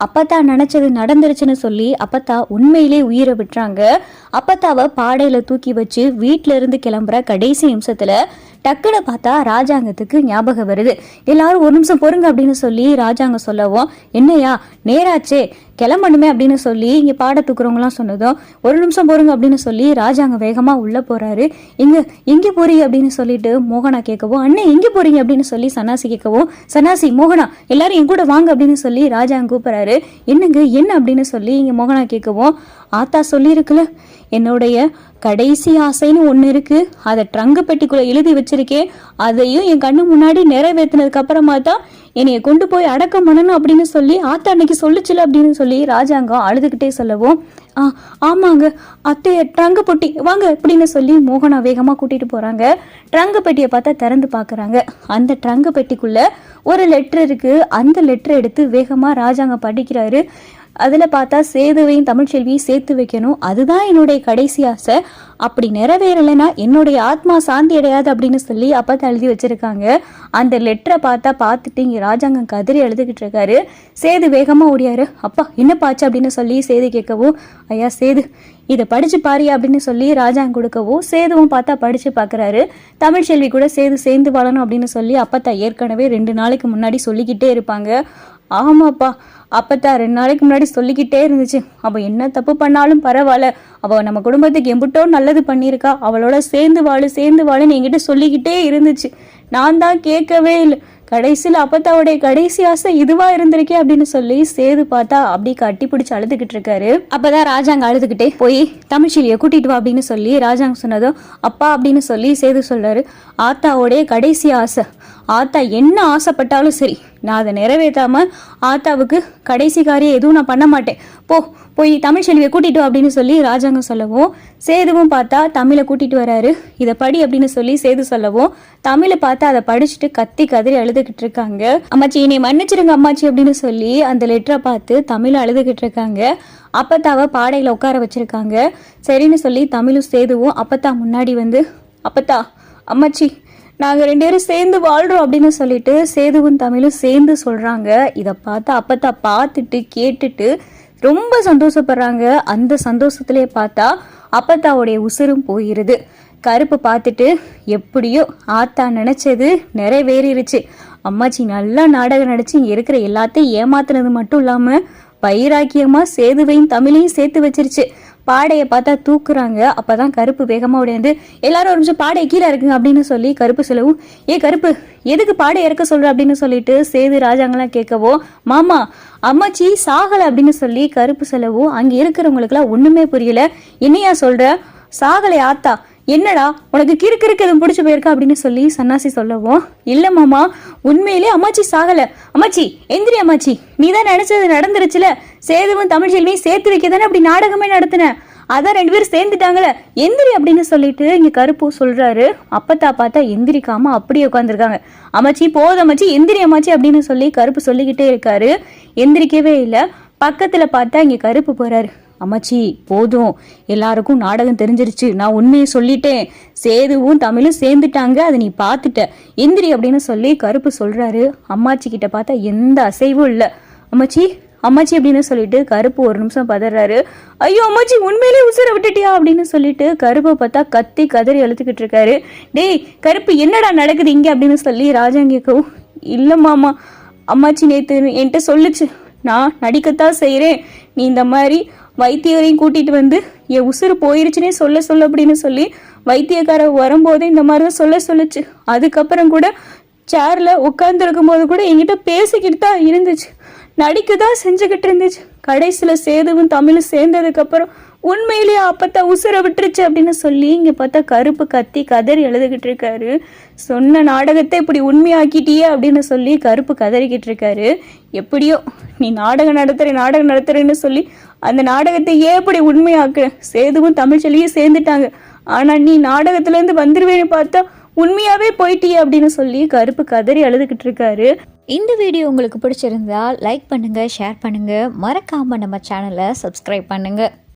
அப்பத்தா நினைச்சது நடந்துருச்சுன்னு சொல்லி அப்பத்தா உண்மையிலே உயிரை விட்டுறாங்க. அப்பத்தாவை பாடையில தூக்கி வச்சு வீட்டுல இருந்து கிளம்புற கடைசி நிமிஷத்துல டக்குன்னு பார்த்தா ராஜாங்கத்துக்கு ஞாபகம் வருது. எல்லாரும் ஒரு நிமிஷம் பொறுங்க அப்படின்னு சொல்லி ராஜாங்க சொல்லவும், என்னையா நேராச்சே கிளம்பணுமே அப்படின்னு சொல்லி இங்கே பாட தூக்குறவங்களாம் சொன்னதும், ஒரு நிமிஷம் பொறுங்க அப்படின்னு சொல்லி ராஜாங்க வேகமாக உள்ளே போகிறாரு. எங்கே போறீங்க அப்படின்னு சொல்லிட்டு மோகனா கேட்கவும், அண்ணே எங்கே போறீங்க அப்படின்னு சொல்லி சன்னாசி கேட்கவும், சன்னாசி மோகனா எல்லாரும் என் கூட வாங்க அப்படின்னு சொல்லி ராஜாங்க கூப்பிட்றாரு. என்னங்க என்ன அப்படின்னு சொல்லி இங்கே மோகனா கேட்கவும், ஆத்தா சொல்லியிருக்குல என்னுடைய கடைசி ஆசைன்னு ஒன்று இருக்கு, அதை ட்ரங்கு பெட்டிக்குள்ள எழுதி வச்சிருக்கேன், அதையும் என் கண்ணு முன்னாடி நிறைவேற்றினதுக்கு அப்புறமா தான் என்னைய கொண்டு போய் அடக்கம் பண்ணணும் அப்படின்னு சொல்லி ஆத்தா அன்னைக்கு சொல்லுச்சுல அப்படின்னு சொல்லி ராஜாங்கம் அழுதுகிட்டே சொல்லவும், ஆமாங்க அத்தைய ட்ரங்கு பெட்டி வாங்க அப்படின்னு சொல்லி மோகனா வேகமாக கூட்டிட்டு போறாங்க. ட்ரங்கு பெட்டியை பார்த்தா திறந்து பார்க்குறாங்க. அந்த ட்ரங்கு பெட்டிக்குள்ள ஒரு லெட்டர் இருக்கு. அந்த லெட்டரை எடுத்து வேகமாக ராஜாங்க படிக்கிறாரு. அதில் பார்த்தா சேதுவையும் தமிழ்ச்செல்வியும் சேர்த்து வைக்கணும், அதுதான் என்னுடைய கடைசி ஆசை, அப்படி நிறைவேறலைன்னா என்னுடைய ஆத்மா சாந்தி அடையாது அப்படின்னு சொல்லி அப்போ எழுதி வச்சிருக்காங்க. அந்த லெட்டரை பார்த்துட்டு இங்கே ராஜாங்கம் கதறி எழுதுகிட்டு இருக்காரு. சேது வேகமாக ஓடியாரு. அப்பா என்ன பாச்சு அப்படின்னு சொல்லி சேது கேட்கவும், ஐயா சேது இதை படிச்சு பாரியா அப்படின்னு சொல்லி ராஜாங்க கொடுக்கவும், சேதுவும் பார்த்தா படிச்சு பார்க்குறாரு. தமிழ்ச்செல்வி கூட சேது சேர்ந்து வாழணும் அப்படின்னு சொல்லி அப்பத்தா ஏற்கனவே 2 நாளைக்கு முன்னாடி சொல்லிக்கிட்டே இருப்பாங்க. ஆமாப்பா அப்பத்தா 2 நாளைக்கு முன்னாடி சொல்லிக்கிட்டே இருந்துச்சு, அவள் என்ன தப்பு பண்ணாலும் பரவாயில்ல, அவள் நம்ம குடும்பத்துக்கு எம்பிட்டோ நல்லது பண்ணியிருக்கா, அவளோட சேர்ந்து வாழுன்னு என்கிட்ட சொல்லிக்கிட்டே இருந்துச்சு, நான் தான் கேட்கவே இல்லை, கடைசியில் அப்பத்தாவுடைய கடைசி ஆசை இதுவா இருந்திருக்கே அப்படின்னு சொல்லி சேது பார்த்தா அப்படி கட்டி பிடிச்சி அழுதுகிட்டு இருக்காரு. அப்பதான் ராஜாங்க அழுதுகிட்டே போய் தமிழ்ச்செல்வியை கூட்டிட்டு வா அப்படின்னு சொல்லி ராஜாங்க சொன்னதும், அப்பா அப்படின்னு சொல்லி சேது சொல்றாரு, ஆத்தாவுடைய கடைசி ஆசை, ஆத்தா என்ன ஆசைப்பட்டாலும் சரி நான் அதை நிறைவேற்றாம ஆத்தாவுக்கு கடைசி காரியம் எதுவும் நான் பண்ண மாட்டேன், போய் தமிழ்ச்செல்வியை கூட்டிட்டு வா அப்படின்னு சொல்லி ராஜாங்க சொல்லவும், சேதுவும் பார்த்தா தமிழை கூட்டிட்டு வராரு. இதை படி அப்படின்னு சொல்லி சேது சொல்லவும், தமிழை பார்த்தா அதை படிச்சுட்டு கத்தி கதறி அழுதுகிட்டு இருக்காங்க. அம்மாச்சி என்னை மன்னிச்சிருங்க அம்மாச்சி அப்படின்னு சொல்லி அந்த லெட்டரை பார்த்து தமிழ் அழுதுகிட்டு இருக்காங்க. அப்பத்தாவை பாடையில உட்கார வச்சிருக்காங்க. சரின்னு சொல்லி தமிழும் சேதுவும் அப்பத்தா முன்னாடி வந்து, அப்பத்தா அம்மாச்சி நாங்கள் 2 பேரும் சேர்ந்து வாழ்கிறோம் அப்படின்னு சொல்லிட்டு சேதுவும் தமிழும் சேர்ந்து சொல்கிறாங்க. இதை பார்த்து அப்பத்தா பார்த்துட்டு கேட்டுட்டு ரொம்ப சந்தோஷப்படுறாங்க. அந்த சந்தோஷத்துலேயே பார்த்தா அப்பத்தாவுடைய உசுரும் போயிருது. கருப்பு பார்த்துட்டு எப்படியோ ஆத்தா நினச்சது நிறைவேறிடுச்சு, அம்மாச்சி நல்லா நாடகம் நடிச்சு இருக்கிற எல்லாத்தையும் ஏமாத்துனது மட்டும் இல்லாமல் வைராக்கியமாக சேதுவையும் தமிழையும் சேர்த்து வச்சிருச்சு. பாடையை பார்த்தா தூக்குறாங்க. அப்பதான் கருப்பு வேகமா உடையாந்து, எல்லாரும் ஒரு நிமிஷம் பாடையை கீழே இருக்குங்க அப்படின்னு சொல்லி கருப்பு சொல்லவும், கருப்பு எதுக்கு பாடை இறக்க சொல்ற அப்படின்னு சொல்லிட்டு சேது ராஜாங்கெல்லாம் கேட்கவோ, மாமா அம்மாச்சி சாகலை அப்படின்னு சொல்லி கருப்பு சொல்லவும், அங்க இருக்கிறவங்களுக்குலாம் ஒண்ணுமே புரியல. என்னையா சொல்ற, சாகலை ஆத்தா, என்னடா உனக்கு கிறுக்கு எதுவும் பிடிச்சி போயிருக்கா அப்படின்னு சொல்லி சன்னாசி சொல்லவும், இல்ல மாமா உண்மையிலே அம்மாச்சி சாகல, அம்மாச்சி எந்திரி அம்மாச்சி, நீ தான் நினைச்சது நடந்துருச்சுல, சேதுவும் தமிழ்ச்செல்வியும் சேர்த்து வைக்கதானே அப்படி நாடகமே நடத்தின, அதான் 2 பேரும் சேர்ந்துட்டாங்களே, எந்திரி அப்படின்னு சொல்லிட்டு இங்க கருப்பு சொல்றாரு. அப்பத்தா பார்த்தா எந்திரிக்காம அப்படியே உட்காந்துருக்காங்க. அம்மாச்சி போதும் அம்மாச்சி எந்திரி அம்மாச்சி அப்படின்னு சொல்லி கருப்பு சொல்லிக்கிட்டே இருக்காரு. எந்திரிக்கவே இல்லை. பக்கத்துல பார்த்தா இங்க கருப்பு போறாரு. அம்மாச்சி போதும், எல்லாருக்கும் நாடகம் தெரிஞ்சிருச்சு, நான் உண்மையை சொல்லிட்டேன், சேதுவும் தமிழும் சேர்ந்துட்டாங்க, அதை நீ பார்த்துட்ட, எந்திரி அப்படின்னு சொல்லி கருப்பு சொல்றாரு. அம்மாச்சி கிட்ட பார்த்தா எந்த அசைவும் இல்லை. அம்மாச்சி அம்மாச்சி அப்படின்னு சொல்லிட்டு கருப்பு ஒரு நிமிஷம் பதறாரு. ஐயோ அம்மாச்சி உண்மையிலே உசுர விட்டுட்டியா அப்படின்னு சொல்லிட்டு கருப்பை பார்த்தா கத்தி கதறி அழுத்துக்கிட்டு இருக்காரு. டேய் கருப்பு என்னடா நடக்குது இங்க அப்படின்னு சொல்லி ராஜாங்க கேட்கவும், இல்லை மாமா அம்மாச்சி நேத்து என்கிட்ட சொல்லுச்சு, நான் நடிக்கத்தான் செய்கிறேன், நீ இந்த மாதிரி வைத்தியரையும் கூட்டிட்டு வந்து என் உசுறு போயிருச்சுன்னே சொல்ல அப்படின்னு சொல்லி வைத்தியக்கார வரும்போதே இந்த மாதிரி தான் சொல்லுச்சு. அதுக்கப்புறம் கூட சேர்ல உட்கார்ந்து இருக்கும் போது கூட என்கிட்ட பேசிக்கிட்டு தான் இருந்துச்சு, நடிக்க தான் செஞ்சுக்கிட்டு இருந்துச்சு. கடைசியில் சேதுவும் தமிழும் சேர்ந்ததுக்கு அப்புறம் உண்மையிலேயே அப்பத்தா உசுர விட்டுருச்சு அப்படின்னு சொல்லி இங்க பார்த்தா கருப்பு கத்தி கதறி எழுதுகிட்டு இருக்காரு. சொன்ன நாடகத்தை இப்படி உண்மையாக்கிட்டியே அப்படின்னு சொல்லி கருப்பு கதறிக்கிட்டு இருக்காரு. எப்படியோ நீ நாடகம் நடத்துறேன்னு சொல்லி அந்த நாடகத்தை ஏன் இப்படி உண்மையாக்குற, சேதுவும் தமிழ்ச்செல்வியும் சேர்ந்துட்டாங்க, ஆனா நீ நாடகத்துல இருந்து வந்துருவேன்னு பார்த்தா உண்மையாவே போயிட்டியே அப்படின்னு சொல்லி கருப்பு கதறி அழுதுகிட்டு இருக்காரு. இந்த வீடியோ உங்களுக்கு பிடிச்சிருந்தா லைக் பண்ணுங்க, ஷேர் பண்ணுங்க, மறக்காம நம்ம சேனலை சப்ஸ்கிரைப் பண்ணுங்க.